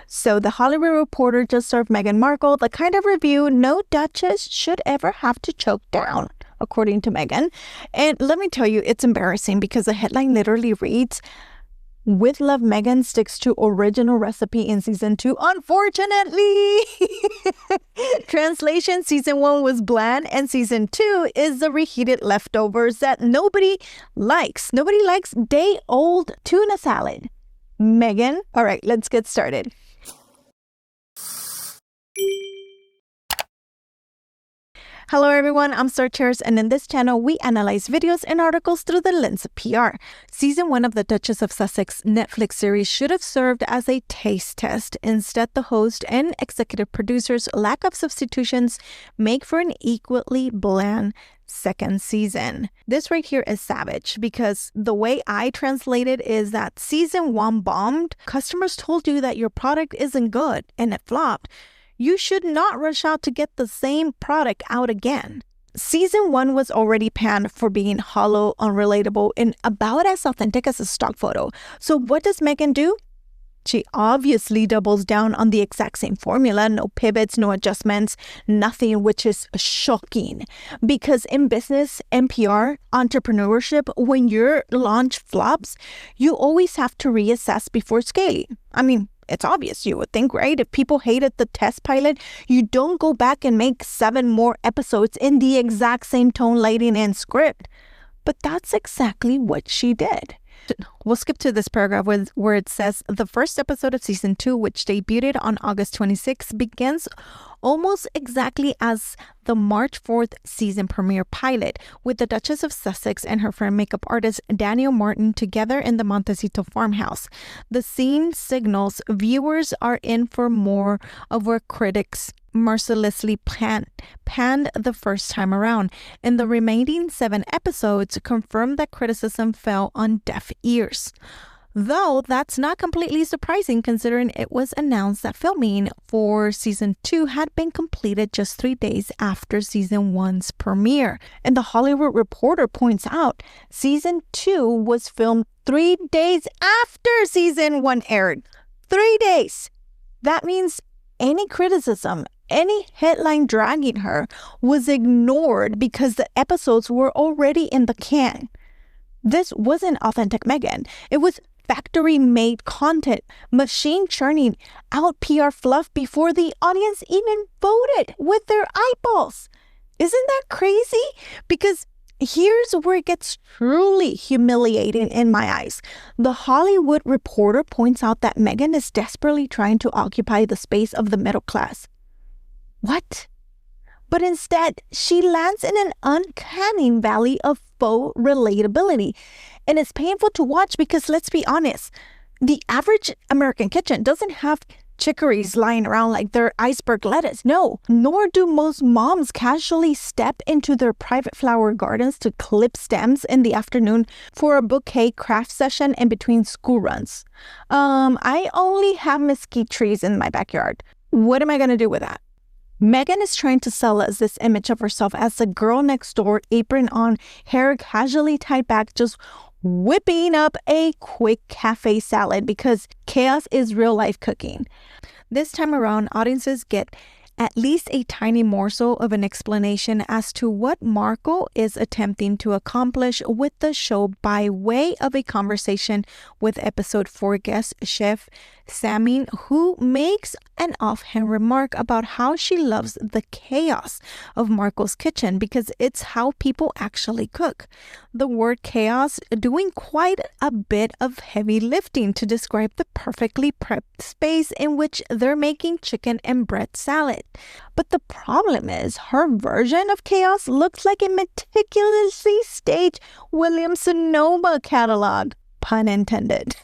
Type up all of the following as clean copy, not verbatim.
So the Hollywood Reporter just served Meghan Markle the kind of review no duchess should ever have to choke down, according to Meghan. And let me tell you, it's embarrassing because the headline literally reads, "With love, Meghan sticks to original recipe in season 2, unfortunately." Translation, season 1 was bland and season 2 is the reheated leftovers that nobody likes. Nobody likes day-old tuna salad. Meghan, all right, let's get started. Hello everyone, I'm Searchers, and in this channel, we analyze videos and articles through the lens of PR. Season 1 of the Duchess of Sussex Netflix series should have served as a taste test. Instead, the host and executive producer's lack of substitutions make for an equally bland second season. This right here is savage because the way I translate it is that season 1 bombed. Customers told you that your product isn't good and it flopped. You should not rush out to get the same product out again. Season 1 was already panned for being hollow, unrelatable, and about as authentic as a stock photo. So what does Meghan do? She obviously doubles down on the exact same formula, no pivots, no adjustments, nothing, which is shocking. Because in business, NPR, entrepreneurship, when your launch flops, you always have to reassess before scaling. I mean, it's obvious, you would think, right? If people hated the test pilot, you don't go back and make 7 more episodes in the exact same tone, lighting, and script. But that's exactly what she did. We'll skip to this paragraph where it says, the first episode of season 2, which debuted on August 26, begins almost exactly as the March 4th season premiere pilot, with the Duchess of Sussex and her friend makeup artist Daniel Martin together in the Montecito farmhouse. The scene signals viewers are in for more of what critics mercilessly panned the first time around, and the remaining 7 episodes confirmed that criticism fell on deaf ears. Though that's not completely surprising considering it was announced that filming for season 2 had been completed just 3 days after season 1's premiere. And the Hollywood Reporter points out season 2 was filmed 3 days after season 1 aired. 3 days! That means any criticism, any headline dragging her was ignored because the episodes were already in the can. This wasn't authentic Meghan. It was factory-made content, machine churning out PR fluff before the audience even voted with their eyeballs. Isn't that crazy? Because here's where it gets truly humiliating in my eyes. The Hollywood Reporter points out that Meghan is desperately trying to occupy the space of the middle class. What? But instead, she lands in an uncanny valley of faux relatability. And it's painful to watch because, let's be honest, the average American kitchen doesn't have chicories lying around like they're iceberg lettuce. No, nor do most moms casually step into their private flower gardens to clip stems in the afternoon for a bouquet craft session in between school runs. I only have mesquite trees in my backyard. What am I going to do with that? Meghan is trying to sell us this image of herself as the girl next door, apron on, hair casually tied back, just whipping up a quick cafe salad because chaos is real life cooking. This time around, audiences get at least a tiny morsel of an explanation as to what Markle is attempting to accomplish with the show by way of a conversation with episode 4 guest chef Sammy, who makes an offhand remark about how she loves the chaos of Markle's kitchen because it's how people actually cook. The word chaos doing quite a bit of heavy lifting to describe the perfectly prepped space in which they're making chicken and bread salad. But the problem is her version of chaos looks like a meticulously staged Williams-Sonoma catalog. Pun intended.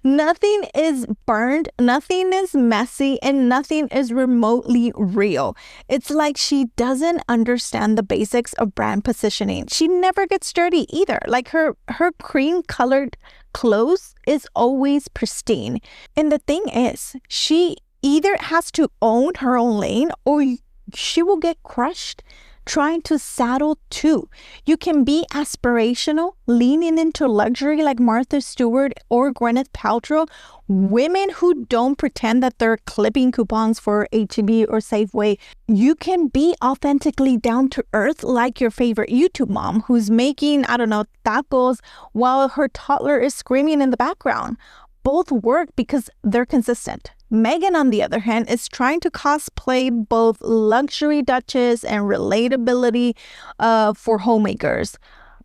Nothing is burned, nothing is messy, and nothing is remotely real. It's like she doesn't understand the basics of brand positioning. She never gets dirty either. Like her cream-colored clothes is always pristine. And the thing is, she either has to own her own lane or she will get crushed trying to saddle two. You can be aspirational, leaning into luxury like Martha Stewart or Gwyneth Paltrow, women who don't pretend that they're clipping coupons for H-E-B or Safeway. You can be authentically down to earth like your favorite YouTube mom who's making, tacos while her toddler is screaming in the background. Both work because they're consistent. Meghan, on the other hand, is trying to cosplay both luxury duchess and relatability for homemakers.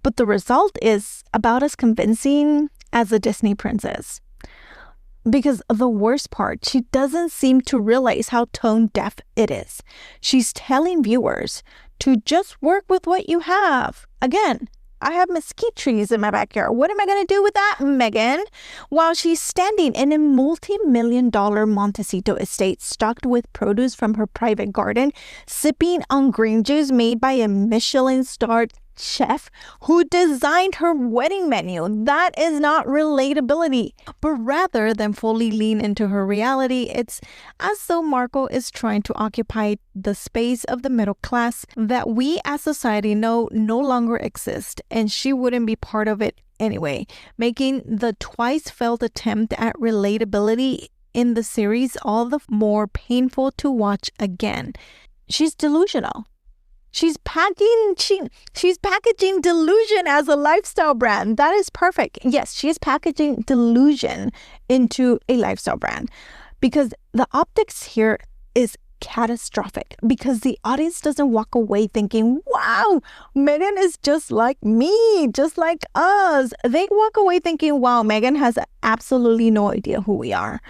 But the result is about as convincing as a Disney princess. Because the worst part, she doesn't seem to realize how tone deaf it is. She's telling viewers to just work with what you have. Again, I have mesquite trees in my backyard. What am I going to do with that, Meghan? While she's standing in a multi-million-dollar Montecito estate stocked with produce from her private garden, sipping on green juice made by a Michelin-starred chef who designed her wedding menu. That is not relatability. But rather than fully lean into her reality, it's as though Markle is trying to occupy the space of the middle class that we as society know no longer exist, and she wouldn't be part of it anyway, making the twice failed attempt at relatability in the series all the more painful to watch again. She's delusional. She's packaging delusion as a lifestyle brand. That is perfect. Yes, she is packaging delusion into a lifestyle brand because the optics here is catastrophic because the audience doesn't walk away thinking, wow, Meghan is just like me, just like us. They walk away thinking, wow, Meghan has absolutely no idea who we are.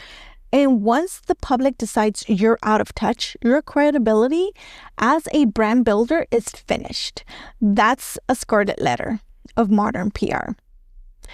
And once the public decides you're out of touch, your credibility as a brand builder is finished. That's a scarlet letter of modern PR.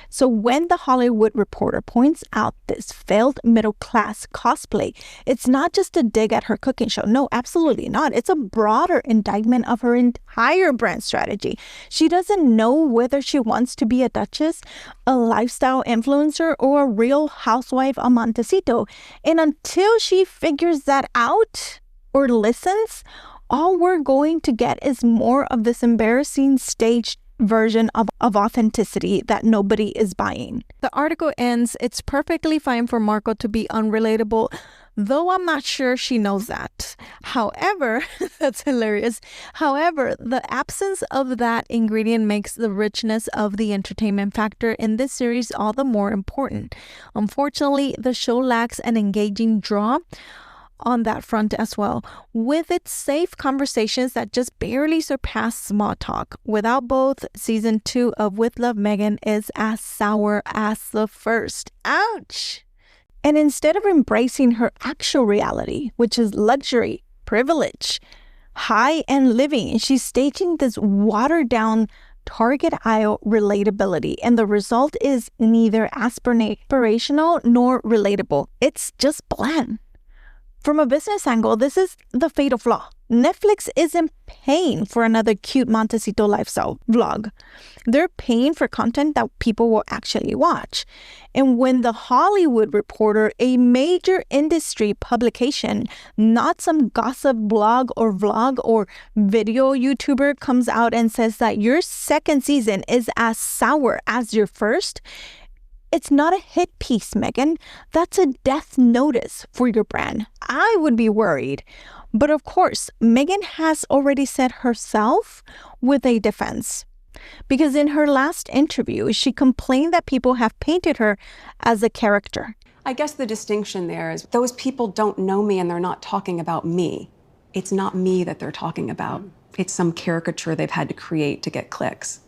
So when The Hollywood Reporter points out this failed middle-class cosplay, it's not just a dig at her cooking show. No, absolutely not. It's a broader indictment of her entire brand strategy. She doesn't know whether she wants to be a duchess, a lifestyle influencer, or a real housewife on Montecito. And until she figures that out or listens, all we're going to get is more of this embarrassing staged version of authenticity that nobody is buying. The article ends, it's perfectly fine for Markle to be unrelatable, though I'm not sure she knows that. However, that's hilarious. However, the absence of that ingredient makes the richness of the entertainment factor in this series all the more important. Unfortunately, the show lacks an engaging draw on that front as well, with its safe conversations that just barely surpass small talk. Without both, season 2 of With Love Meghan is as sour as the first. Ouch! And instead of embracing her actual reality, which is luxury, privilege, high-end living, she's staging this watered-down Target aisle relatability, and the result is neither aspirational nor relatable. It's just bland. From a business angle, this is the fatal flaw. Netflix isn't paying for another cute Montecito lifestyle vlog. They're paying for content that people will actually watch. And when The Hollywood Reporter, a major industry publication, not some gossip blog or vlog or video YouTuber, comes out and says that your second season is as sour as your first, it's not a hit piece, Meghan. That's a death notice for your brand. I would be worried. But of course, Meghan has already said herself with a defense. Because in her last interview, she complained that people have painted her as a character. I guess the distinction there is those people don't know me and they're not talking about me. It's not me that they're talking about. It's some caricature they've had to create to get clicks.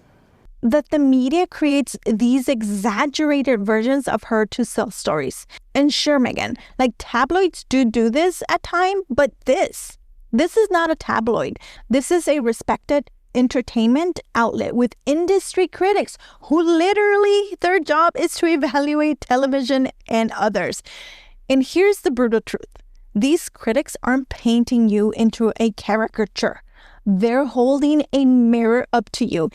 That the media creates these exaggerated versions of her to sell stories. And sure, Meghan, like tabloids do this at times, but this is not a tabloid. This is a respected entertainment outlet with industry critics who literally their job is to evaluate television and others. And here's the brutal truth. These critics aren't painting you into a caricature. They're holding a mirror up to you.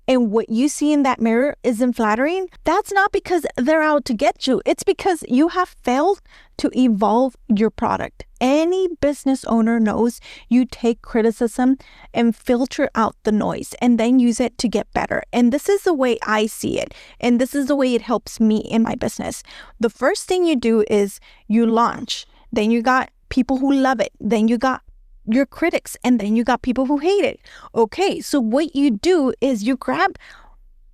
And what you see in that mirror isn't flattering, that's not because they're out to get you. It's because you have failed to evolve your product. any business owner knows you take criticism and filter out the noise and then use it to get better. And this is the way I see it. And this is the way it helps me in my business. The first thing you do is you launch. Then you got people who love it. Then you got your critics. And then you got people who hate it. Okay, so what you do is you grab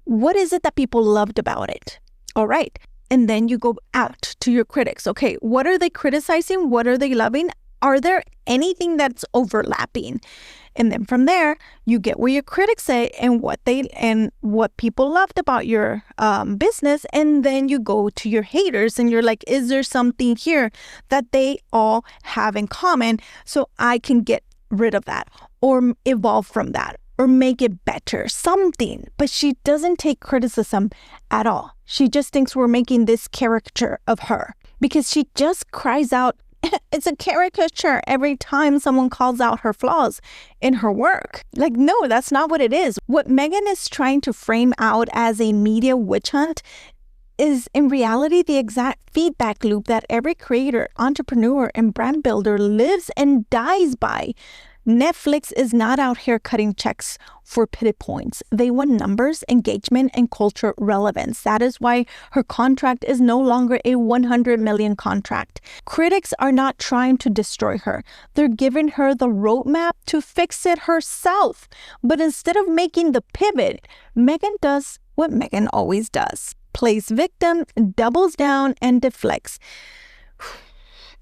what is it that people loved about it. All right. And then you go out to your critics. Okay, what are they criticizing? What are they loving? Are there anything that's overlapping? And then from there, you get what your critics say and what people loved about your business. And then you go to your haters and you're like, is there something here that they all have in common so I can get rid of that or evolve from that? Or make it better, something. But she doesn't take criticism at all. She just thinks we're making this caricature of her because she just cries out, it's a caricature every time someone calls out her flaws in her work. Like, no, that's not what it is. What Meghan is trying to frame out as a media witch hunt is in reality the exact feedback loop that every creator, entrepreneur, and brand builder lives and dies by. Netflix is not out here cutting checks for pity points. They want numbers, engagement, and culture relevance. That is why her contract is no longer a 100 million contract. Critics are not trying to destroy her. They're giving her the roadmap to fix it herself. But instead of making the pivot, Meghan does what Meghan always does. Plays victim, doubles down, and deflects.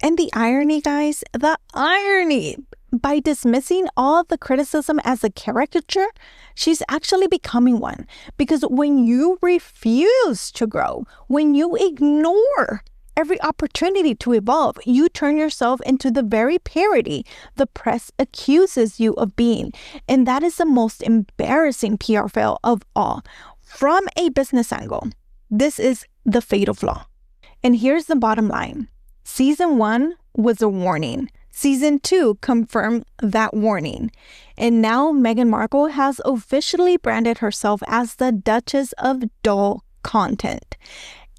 And the irony, guys, the irony. By dismissing all of the criticism as a caricature, she's actually becoming one. Because when you refuse to grow, when you ignore every opportunity to evolve, you turn yourself into the very parody the press accuses you of being. And that is the most embarrassing PR fail of all. From a business angle, this is the fatal flaw. And here's the bottom line. Season 1 was a warning. Season 2 confirmed that warning. And now Meghan Markle has officially branded herself as the Duchess of Dull Content.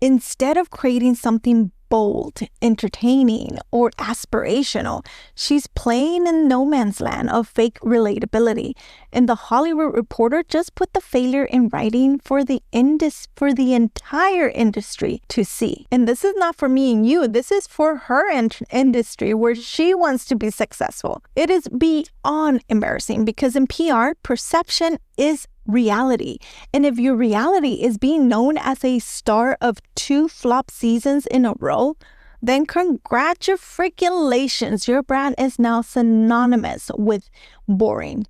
Instead of creating something bold, entertaining, or aspirational, she's playing in no man's land of fake relatability. And the Hollywood Reporter just put the failure in writing for the entire industry to see. And this is not for me and you. This is for her industry where she wants to be successful. It is beyond embarrassing because in PR, perception is reality. And if your reality is being known as a star of 2 flop seasons in a row, then congratulations. Your brand is now synonymous with boring.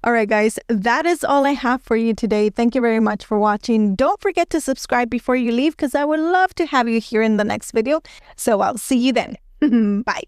All right, guys, that is all I have for you today. Thank you very much for watching. Don't forget to subscribe before you leave because I would love to have you here in the next video. So I'll see you then. Bye.